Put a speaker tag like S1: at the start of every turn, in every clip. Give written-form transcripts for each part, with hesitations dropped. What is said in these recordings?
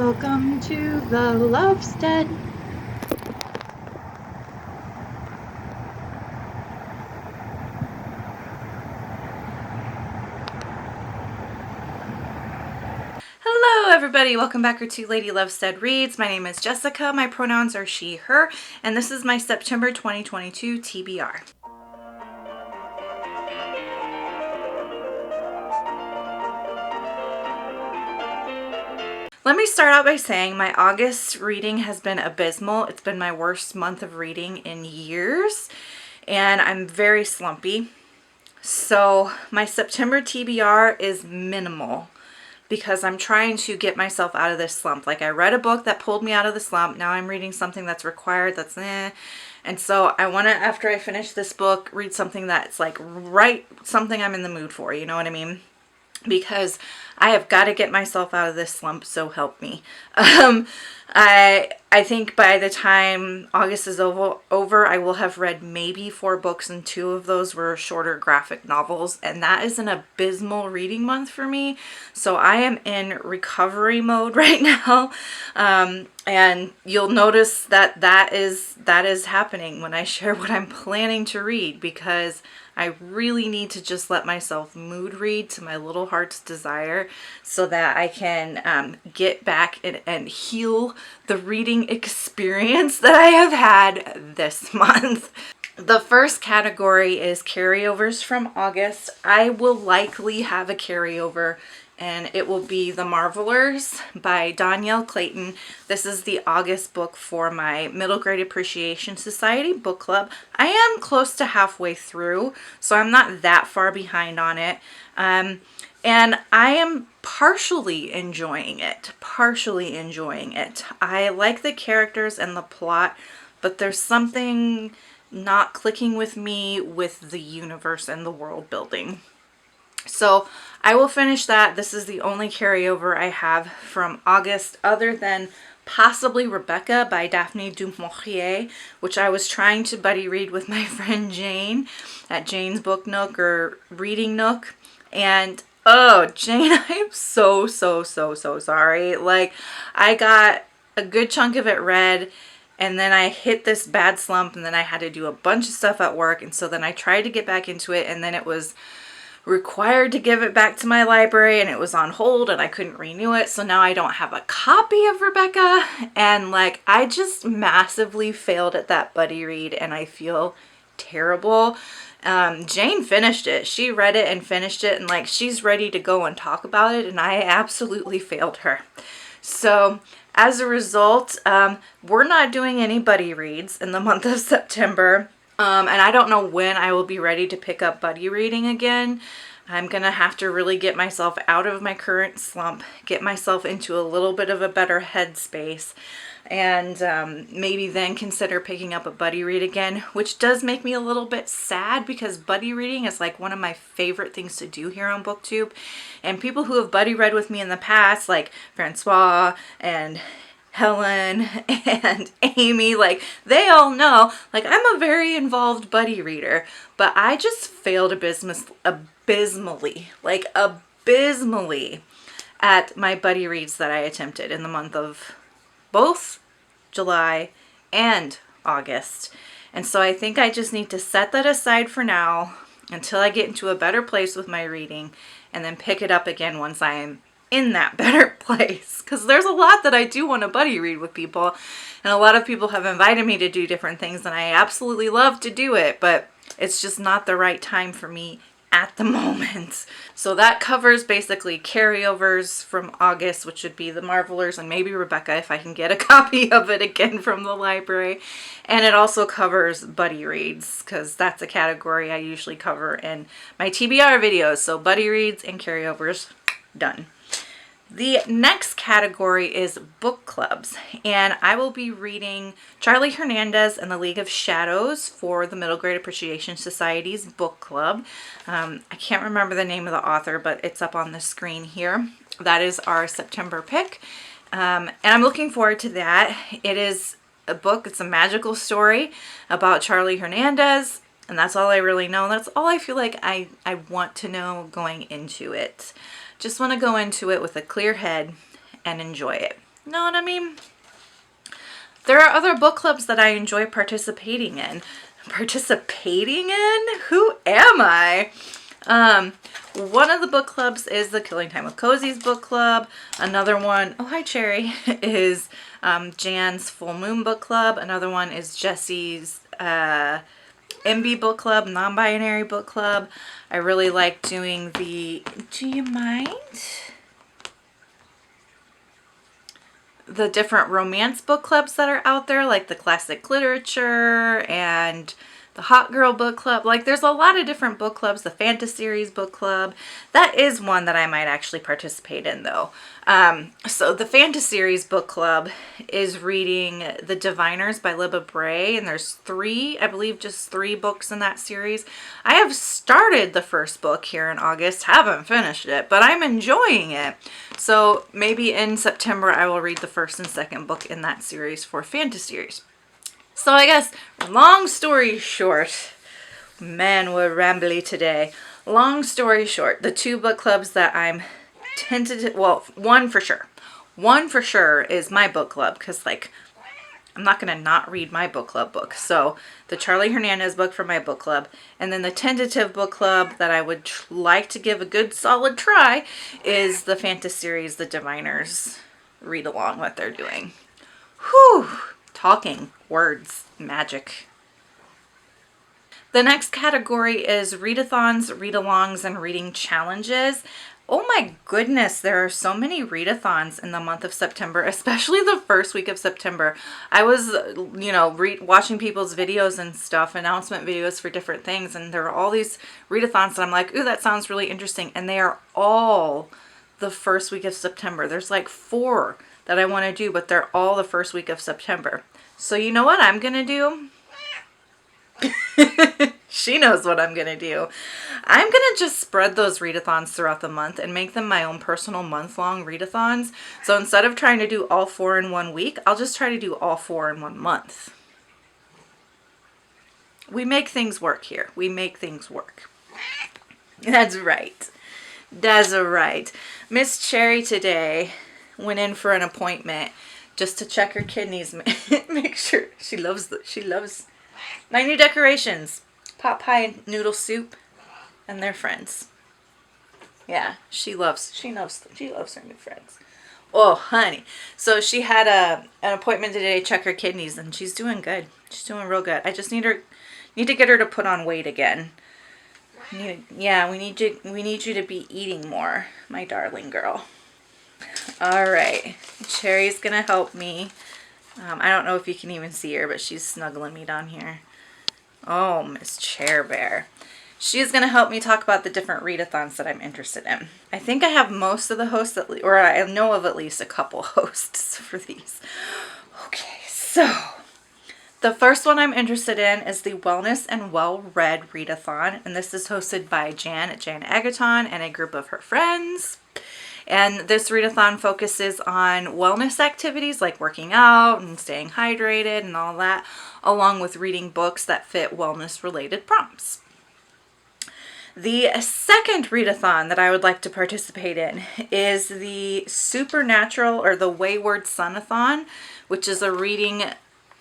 S1: Welcome to the Lovestead.
S2: Hello everybody, welcome back to Lady Lovestead Reads. My name is Jessica, my pronouns are she, her, and this is my September 2022 TBR. Let me start out by saying my August reading has been abysmal. It's been my worst month of reading in years, and I'm very slumpy. So my September TBR is minimal because I'm trying to get myself out of this slump. Like, I read a book that pulled me out of the slump. Now I'm reading something that's required, that's eh. And so I want to, after I finish this book, read something that's like something I'm in the mood for, you know what I mean? Because I have got to get myself out of this slump, so help me. I think by the time August is over, I will have read maybe 4 books, and 2 of those were shorter graphic novels, and that is an abysmal reading month for me. So I am in recovery mode right now, and you'll notice that is happening when I share what I'm planning to read, because I really need to just let myself mood read to my little heart's desire so that I can get back and heal the reading experience that I have had this month. The first category is carryovers from August. I will likely have a carryover, and it will be The Marvelers by Danielle Clayton. This is the August book for my Middle Grade Appreciation Society book club. I am close to halfway through, so I'm not that far behind on it. And I am partially enjoying it. I like the characters and the plot, but there's something not clicking with me with the universe and the world building. So I will finish that. This is the only carryover I have from August, other than possibly Rebecca by Daphne du Maurier, which I was trying to buddy read with my friend Jane at Jane's Book Nook or Reading Nook. And oh, Jane, I am so sorry. Like, I got a good chunk of it read, and then I hit this bad slump, and then I had to do a bunch of stuff at work, and so then I tried to get back into it, and then it was required to give it back to my library, and it was on hold, and I couldn't renew it, so now I don't have a copy of Rebecca, and like, I just massively failed at that buddy read, and I feel terrible. Jane finished it. She read it and finished it, and like, she's ready to go and talk about it, and I absolutely failed her. So as a result, we're not doing any buddy reads in the month of September. And I don't know when I will be ready to pick up buddy reading again. I'm going to have to really get myself out of my current slump, get myself into a little bit of a better headspace, and maybe then consider picking up a buddy read again, which does make me a little bit sad because buddy reading is like one of my favorite things to do here on BookTube. And people who have buddy read with me in the past, like Francois and Helen and Amy, like, they all know, like, I'm a very involved buddy reader, but I just failed abysmally at my buddy reads that I attempted in the month of both July and August. And so I think I just need to set that aside for now until I get into a better place with my reading, and then pick it up again once I am in that better place, because there's a lot that I do want to buddy read with people, and a lot of people have invited me to do different things, and I absolutely love to do it, but it's just not the right time for me at the moment. So that covers basically carryovers from August, which would be The Marvelers and maybe Rebecca if I can get a copy of it again from the library. And it also covers buddy reads, because that's a category I usually cover in my TBR videos. So buddy reads and carryovers, done. The next category is book clubs, and I will be reading Charlie Hernandez and the League of Shadows for the Middle Grade Appreciation Society's book club. I can't remember the name of the author, but it's up on the screen here. That is our September pick, and I'm looking forward to that. It is a book, it's a magical story about Charlie Hernandez, and that's all I really know. That's all I feel like I want to know going into it. Just want to go into it with a clear head and enjoy it. You know what I mean? There are other book clubs that I enjoy participating in. Participating in? Who am I? One of the book clubs is the Killing Time with Cozy's book club. Another one, oh hi Cherry, is Jan's Full Moon book club. Another one is Jesse's MB book club, non-binary book club. I really like doing the, do you mind? The different romance book clubs that are out there, like the classic literature and the hot girl book club. Like there's a lot of different book clubs. The fantasy series book club, that is one that I might actually participate in though. So the fantasy series book club is reading The Diviners by Libba Bray, and there's three, I believe just 3 books in that series. I have started the first book here in August, haven't finished it, but I'm enjoying it. So maybe in September I will read the first and second book in that series for fantasy series. So I guess, long story short, man, we're rambly today. Long story short, the 2 book clubs that I'm tentative, well, one for sure is my book club, because like, I'm not going to not read my book club book. So the Charlie Hernandez book for my book club, and then the tentative book club that I would like to give a good solid try is the fantasy series, The Diviners read along what they're doing. Whew. Talking, words, magic. The next category is readathons, readalongs, and reading challenges. Oh my goodness, there are so many readathons in the month of September, especially the first week of September. I was, you know, watching people's videos and stuff, announcement videos for different things, and there are all these readathons and I'm like, ooh, that sounds really interesting. And they are all the first week of September. There's like 4 that I want to do, but they're all the first week of September. So you know what I'm going to do? She knows what I'm going to do. I'm going to just spread those readathons throughout the month and make them my own personal month-long readathons. So instead of trying to do all 4 in 1 week, I'll just try to do all 4 in 1 month. We make things work here. We make things work. That's right. That's right. Miss Cherry today went in for an appointment just to check her kidneys, make sure she loves my new decorations, pot pie and noodle soup, and their friends. Yeah, she loves her new friends. Oh, honey. So she had an appointment today to check her kidneys, and she's doing good. She's doing real good. I just need to get her to put on weight again. Yeah, we need you to be eating more, my darling girl. All right, Cherry's gonna help me. I don't know if you can even see her, but she's snuggling me down here. Oh, Miss Chair Bear. She's gonna help me talk about the different readathons that I'm interested in. I think I have most of the hosts, or I know of at least a couple hosts for these. Okay, so the first one I'm interested in is the Wellness and Well-Read Readathon, and this is hosted by Jan at Jan Agaton and a group of her friends. And this readathon focuses on wellness activities like working out and staying hydrated and all that, along with reading books that fit wellness-related prompts. The second readathon that I would like to participate in is the Supernatural or the Wayward Sunathon, which is a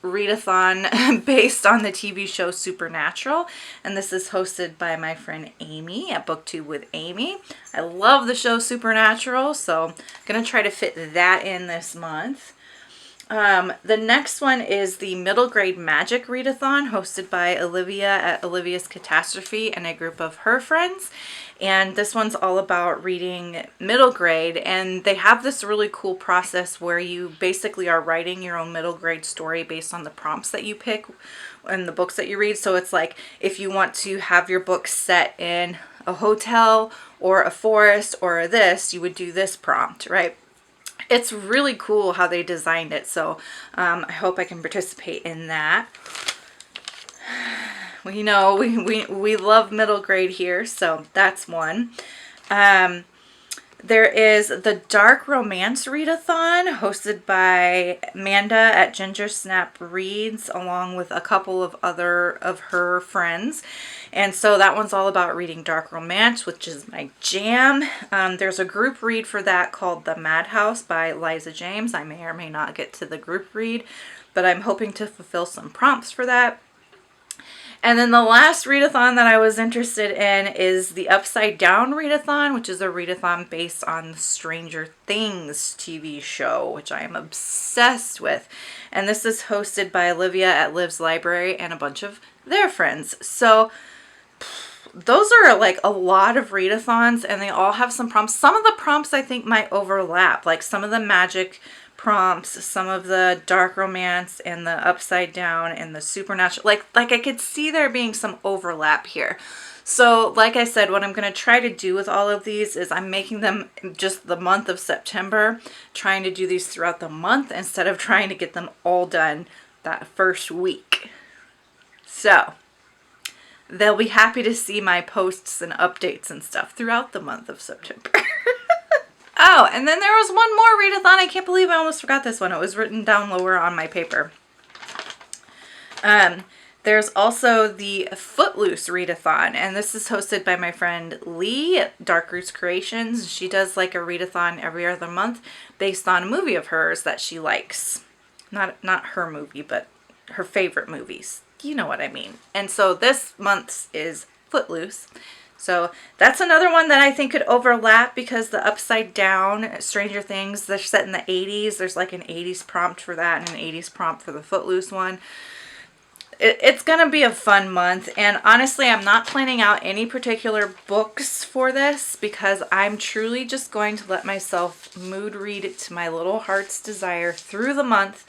S2: readathon based on the TV show Supernatural, and this is hosted by my friend Amy at BookTube with Amy. I love the show Supernatural, so I'm gonna try to fit that in this month. The next one is the Middle Grade Magic Readathon, hosted by Olivia at Olivia's Catastrophe and a group of her friends. And this one's all about reading middle grade, and they have this really cool process where you basically are writing your own middle grade story based on the prompts that you pick and the books that you read. So it's like if you want to have your book set in a hotel or a forest or this, you would do this prompt, right? It's really cool how they designed it, so I hope I can participate in that. We know we love middle grade here, so that's one. There is the Dark Romance Readathon hosted by Amanda at Ginger Snap Reads, along with a couple of other of her friends. And so that one's all about reading dark romance, which is my jam. There's a group read for that called The Madhouse by Liza James. I may or may not get to the group read, but I'm hoping to fulfill some prompts for that. And then the last readathon that I was interested in is the Upside Down Readathon, which is a readathon based on the Stranger Things TV show, which I am obsessed with. And this is hosted by Olivia at Liv's Library and a bunch of their friends. So those are like a lot of readathons, and they all have some prompts. Some of the prompts I think might overlap, like some of the magic prompts, some of the dark romance, and the upside down, and the supernatural. Like I could see there being some overlap here. So like I said, what I'm going to try to do with all of these is I'm making them just the month of September, trying to do these throughout the month instead of trying to get them all done that first week. So they'll be happy to see my posts and updates and stuff throughout the month of September. Oh, and then there was one more readathon. I can't believe I almost forgot this one. It was written down lower on my paper. There's also the Footloose readathon, and this is hosted by my friend Lee at Dark Roots Creations. She does like a readathon every other month based on a movie of hers that she likes. Not her movie, but her favorite movies. You know what I mean. And so this month's is Footloose. So that's another one that I think could overlap because the Upside Down Stranger Things, they're set in the 80s. There's like an 80s prompt for that and an 80s prompt for the Footloose one. It's going to be a fun month. And honestly, I'm not planning out any particular books for this because I'm truly just going to let myself mood read it to my little heart's desire through the month.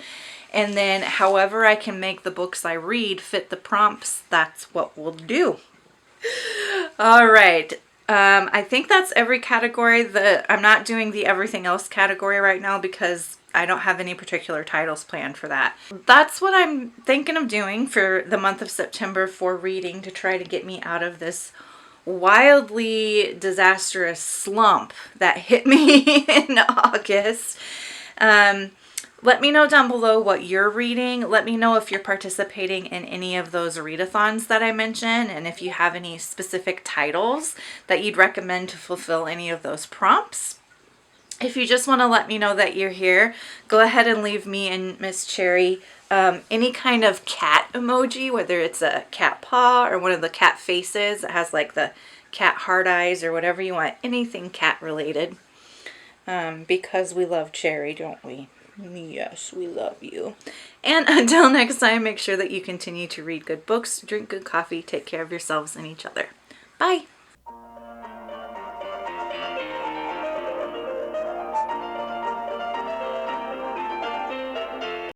S2: And then however I can make the books I read fit the prompts, that's what we'll do. All right. I think that's every category. I'm not doing the everything else category right now because I don't have any particular titles planned for that. That's what I'm thinking of doing for the month of September for reading to try to get me out of this wildly disastrous slump that hit me in August. Let me know down below what you're reading. Let me know if you're participating in any of those readathons that I mentioned, and if you have any specific titles that you'd recommend to fulfill any of those prompts. If you just want to let me know that you're here, go ahead and leave me and Miss Cherry any kind of cat emoji, whether it's a cat paw or one of the cat faces that has like the cat heart eyes or whatever you want. Anything cat related. Because we love Cherry, don't we? Yes, we love you. And until next time, make sure that you continue to read good books, drink good coffee, take care of yourselves and each other. Bye.